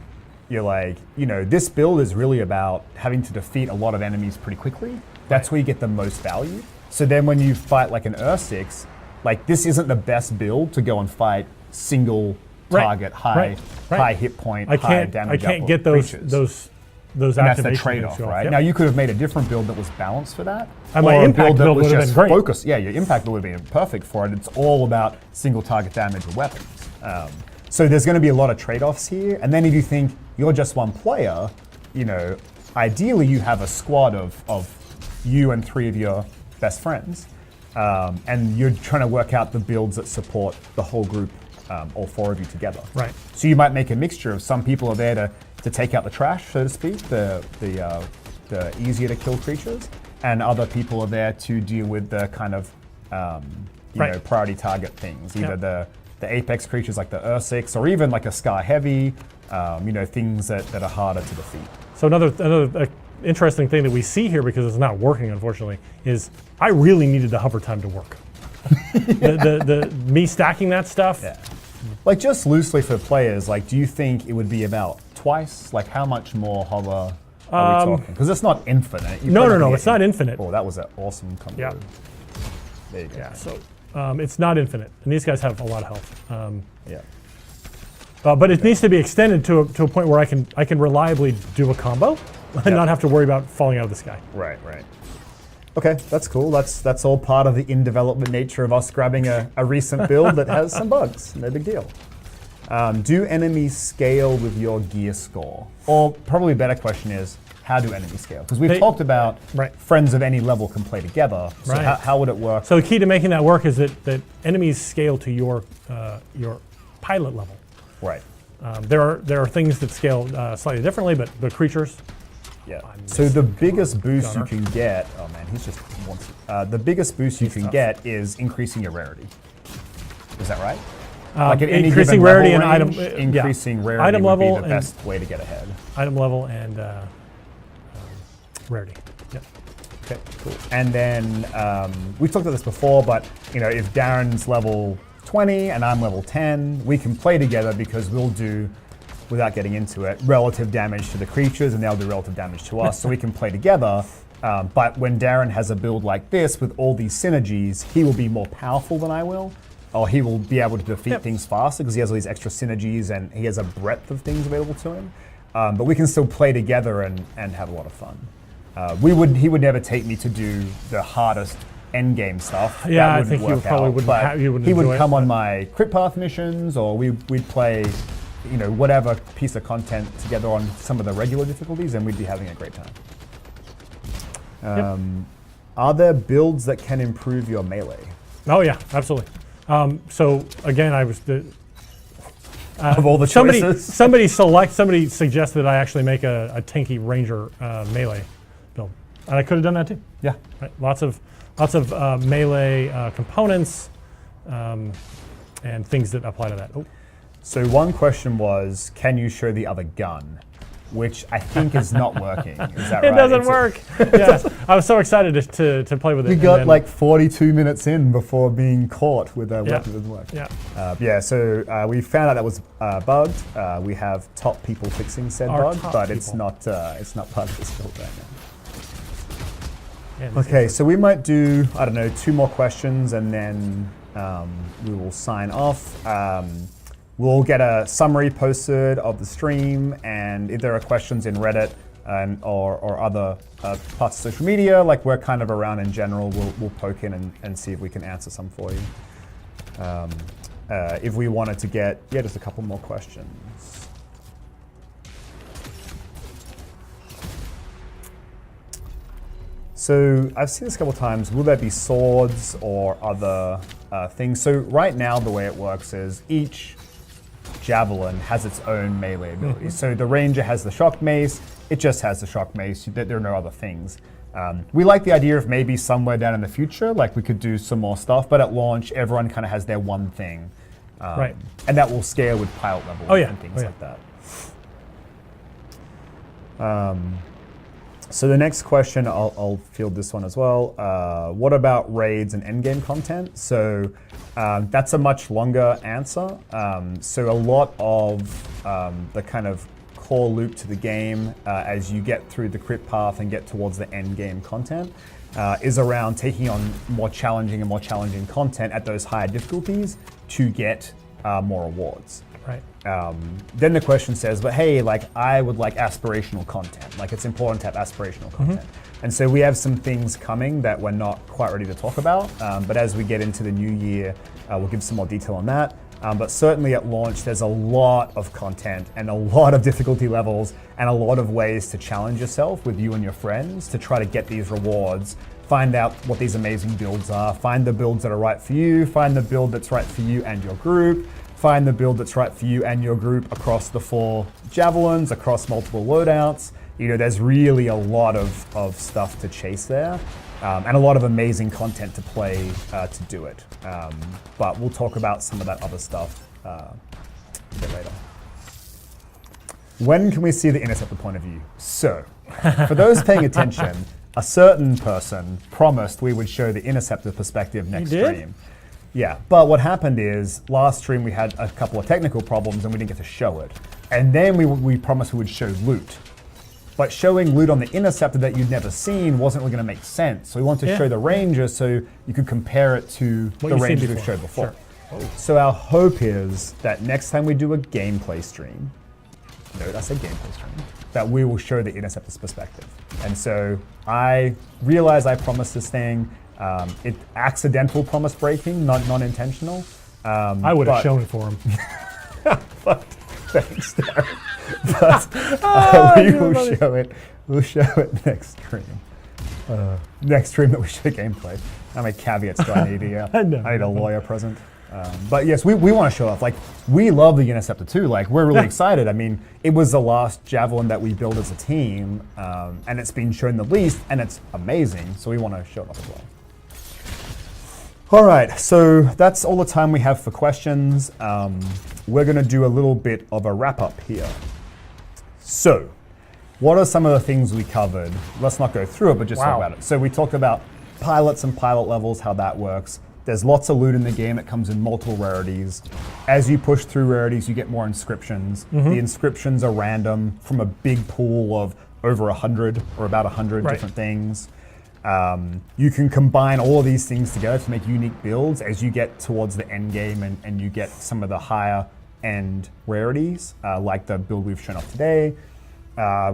Speaker 1: You're like, this build is really about having to defeat a lot of enemies pretty quickly. That's where you get the most value. So then when you fight like an Ur-6, like this isn't the best build to go and fight single target, high hit point, high damage.
Speaker 2: I can't get those activations.
Speaker 1: And that's the trade-off, right?
Speaker 2: Yep.
Speaker 1: Now you could have made a different build that was balanced for that.
Speaker 2: And my impact build would have been great.
Speaker 1: Focused. Yeah, your impact build would have been perfect for it. It's all about single target damage with weapons. So there's going to be a lot of trade-offs here. And then if you think you're just one player, ideally you have a squad of you and 3 of your best friends. And you're trying to work out the builds that support the whole group, all 4 of you together.
Speaker 2: Right.
Speaker 1: So you might make a mixture of some people are there to take out the trash, so to speak, the easier to kill creatures, and other people are there to deal with the kind of priority target things, either the apex creatures like the Ur-6 or even like a Scar Heavy, things that are harder to defeat.
Speaker 2: So another interesting thing that we see here, because it's not working unfortunately, is I really needed the hover time to work. Me stacking that stuff.
Speaker 1: Yeah. Like just loosely for players, like do you think it would be about twice? Like how much more hover are we talking? Because it's not infinite.
Speaker 2: No, it's not infinite.
Speaker 1: Oh, that was an awesome combo.
Speaker 2: Yeah.
Speaker 1: There you go.
Speaker 2: Yeah, so it's not infinite, and these guys have a lot of health.
Speaker 1: Yeah.
Speaker 2: But it needs to be extended to a point where I can reliably do a combo and not have to worry about falling out of the sky.
Speaker 1: Right. Okay, that's cool. That's all part of the in-development nature of us grabbing a recent build that has some bugs. No big deal. Do enemies scale with your gear score? Or probably a better question is, how do enemies scale? Because we've talked about friends of any level can play together. So how would it work?
Speaker 2: So the key to making that work is that enemies scale to your pilot level.
Speaker 1: Right.
Speaker 2: There are things that scale slightly differently, but the creatures.
Speaker 1: Yeah. So the biggest boost you can get, oh man, he's just wants the biggest boost you can get is increasing your rarity. Is that right? Like at any
Speaker 2: increasing
Speaker 1: given
Speaker 2: rarity
Speaker 1: level
Speaker 2: and
Speaker 1: range, increasing rarity
Speaker 2: item
Speaker 1: would
Speaker 2: level
Speaker 1: be the best way to get ahead.
Speaker 2: Item level and rarity. Yep.
Speaker 1: Okay, cool. And then we've talked about this before, but if Darren's level 20 and I'm level 10, we can play together because we'll do, without getting into it, relative damage to the creatures and they'll do relative damage to us, so we can play together. But when Darren has a build like this with all these synergies, he will be more powerful than I will, or he will be able to defeat things faster because he has all these extra synergies and he has a breadth of things available to him. But we can still play together and have a lot of fun. He would never take me to do the hardest end game stuff.
Speaker 2: Yeah, I think you probably wouldn't.
Speaker 1: He would come on my crit path missions, or we'd play, whatever piece of content together on some of the regular difficulties, and we'd be having a great time. Are there builds that can improve your melee?
Speaker 2: Oh yeah, absolutely. So again, I was
Speaker 1: of all the choices.
Speaker 2: Somebody suggested that I actually make a tanky ranger melee build, and I could have done that too.
Speaker 1: Yeah,
Speaker 2: right? Lots of melee components and things that apply to that. Oh.
Speaker 1: So one question was, can you show the other gun? Which I think is not working. Is that right?
Speaker 2: It doesn't work. Yes, I was so excited to play with it.
Speaker 1: You got like 42 minutes in before being caught with a weapon that doesn't work.
Speaker 2: Yeah.
Speaker 1: So we found out that was bugged. We have top people fixing said bug, but it's not part of this build right now. Okay, so we might do, 2 more questions and then we will sign off. We'll get a summary posted of the stream, and if there are questions in Reddit or other parts of social media, like we're kind of around in general, we'll poke in and see if we can answer some for you. If we wanted to get, just a couple more questions. So I've seen this a couple times. Will there be swords or other things? So right now the way it works is each javelin has its own melee ability. So the ranger has the shock mace, it just has the shock mace, there are no other things. We like the idea of maybe somewhere down in the future, like we could do some more stuff, but at launch everyone kind of has their one thing.
Speaker 2: Right.
Speaker 1: And that will scale with pilot level and things like that. So the next question, I'll field this one as well. What about raids and endgame content? So that's a much longer answer. So a lot of the kind of core loop to the game as you get through the crit path and get towards the endgame content is around taking on more challenging and more challenging content at those higher difficulties to get more rewards.
Speaker 2: Right.
Speaker 1: Then the question says, but hey, like I would like aspirational content. Like it's important to have aspirational content. And so we have some things coming that we're not quite ready to talk about. But as we get into the new year, we'll give some more detail on that. But certainly at launch, there's a lot of content and a lot of difficulty levels and a lot of ways to challenge yourself with you and your friends to try to get these rewards, find out what these amazing builds are, find the builds that are right for you, find the build that's right for you and your group, find the build that's right for you and your group across the 4 javelins, across multiple loadouts. You know, there's really a lot of stuff to chase there, and a lot of amazing content to play to do it. But we'll talk about some of that other stuff a bit later. When can we see the Interceptor point of view? So, for those paying attention, a certain person promised we would show the Interceptor perspective next stream. Yeah, but what happened is last stream we had a couple of technical problems and we didn't get to show it. And then we promised we would show loot. But showing loot on the Interceptor that you'd never seen wasn't really going to make sense. So we wanted to show the Ranger so you could compare it to the Ranger we've showed before. Sure. So our hope is that next time we do a gameplay stream, note I said gameplay stream, that we will show the Interceptor's perspective. And so I realize I promised this thing. It accidental promise breaking, not non-intentional.
Speaker 2: I would have shown it for him.
Speaker 1: But thanks, Darren. But we will show it. We'll show it next stream. Next stream that we show gameplay. How many caveats do I need here? I need a lawyer present. But yes, we want to show off. Like, we love the Interceptor too. Like, we're really excited. I mean, it was the last Javelin that we built as a team, and it's been shown the least, and it's amazing. So we want to show it off as well. All right, so that's all the time we have for questions. We're going to do a little bit of a wrap up here. So, what are some of the things we covered? Let's not go through it, but just talk about it. So we talked about pilots and pilot levels, how that works. There's lots of loot in the game. It comes in multiple rarities. As you push through rarities, you get more inscriptions. The inscriptions are random from a big pool of over 100 or about 100 different things. You can combine all of these things together to make unique builds as you get towards the end game and you get some of the higher end rarities, like the build we've shown off today.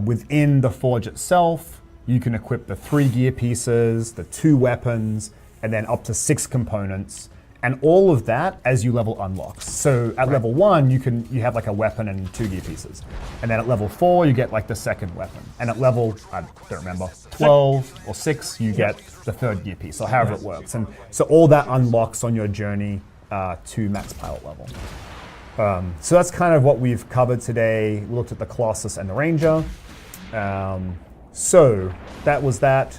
Speaker 1: Within the Forge itself, you can equip the 3 gear pieces, the 2 weapons, and then up to 6 components. And all of that as you level unlocks. So at level 1, you have like a weapon and 2 gear pieces. And then at level 4, you get like the 2nd weapon. And at level, I don't remember, 12 or 6, you get the 3rd gear piece, or however it works. And so all that unlocks on your journey to max pilot level. So that's kind of what we've covered today. We looked at the Colossus and the Ranger. So that was that.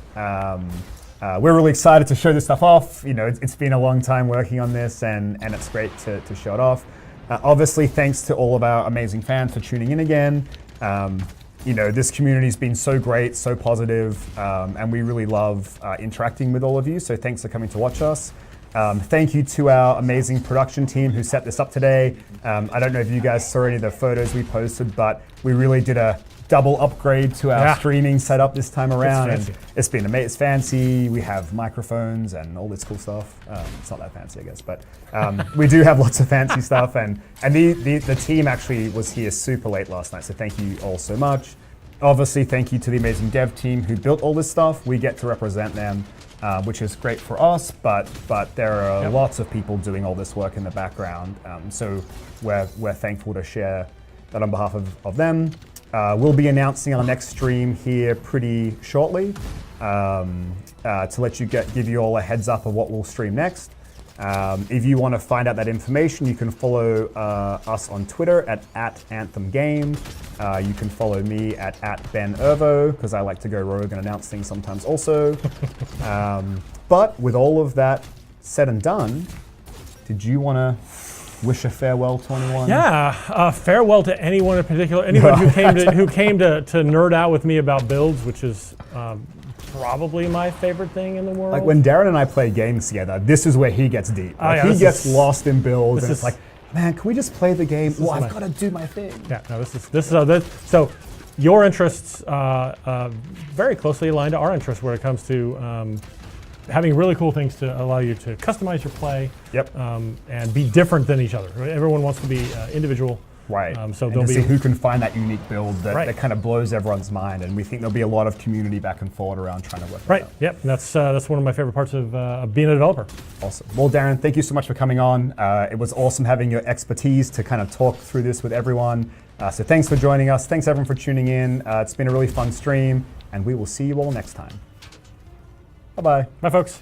Speaker 1: We're really excited to show this stuff off. You know, it's been a long time working on this, and it's great to show it off. Obviously, thanks to all of our amazing fans for tuning in again. You know, this community's been so great, so positive, and we really love interacting with all of you. So thanks for coming to watch us. Thank you to our amazing production team who set this up today. I don't know if you guys saw any of the photos we posted, but we really did a double upgrade to our streaming setup this time around.
Speaker 2: It's fancy.
Speaker 1: And it's been amazing. It's fancy. We have microphones and all this cool stuff. It's not that fancy, I guess, but we do have lots of fancy stuff. And the team actually was here super late last night, so thank you all so much. Obviously, thank you to the amazing dev team who built all this stuff. We get to represent them, which is great for us, but there are lots of people doing all this work in the background. So we're thankful to share that on behalf of them. We'll be announcing our next stream here pretty shortly to let you give you all a heads up of what we'll stream next. If you want to find out that information, you can follow us on Twitter at @AnthemGame. You can follow me at @BenErvo, because I like to go rogue and announce things sometimes also. But with all of that said and done, did you want to wish a farewell to anyone?
Speaker 2: Yeah, farewell to anyone in particular. Anyone who came to nerd out with me about builds, which is probably my favorite thing in the world.
Speaker 1: Like when Darren and I play games together, this is where he gets deep.
Speaker 2: Oh,
Speaker 1: Like
Speaker 2: yeah,
Speaker 1: he gets lost in builds, and it's
Speaker 2: is-
Speaker 1: like, man, can we just play the game? Well,
Speaker 2: is
Speaker 1: I've got to do my thing.
Speaker 2: Yeah, no, so your interests very closely aligned to our interests where it comes to having really cool things to allow you to customize your play.
Speaker 1: Yep.
Speaker 2: And be different than each other. Right? Everyone wants to be individual.
Speaker 1: Right.
Speaker 2: So
Speaker 1: and
Speaker 2: there'll
Speaker 1: to
Speaker 2: be
Speaker 1: see who can find that unique build that,
Speaker 2: Right.
Speaker 1: that kind of blows everyone's mind, and we think there'll be a lot of community back and forth around trying to work
Speaker 2: right.
Speaker 1: it out.
Speaker 2: Yep. That's one of my favorite parts of being a developer.
Speaker 1: Awesome. Well, Darren, thank you so much for coming on. It was awesome having your expertise to kind of talk through this with everyone. So thanks for joining us. Thanks everyone for tuning in. It's been a really fun stream, and we will see you all next time. Bye-bye.
Speaker 2: Bye, folks.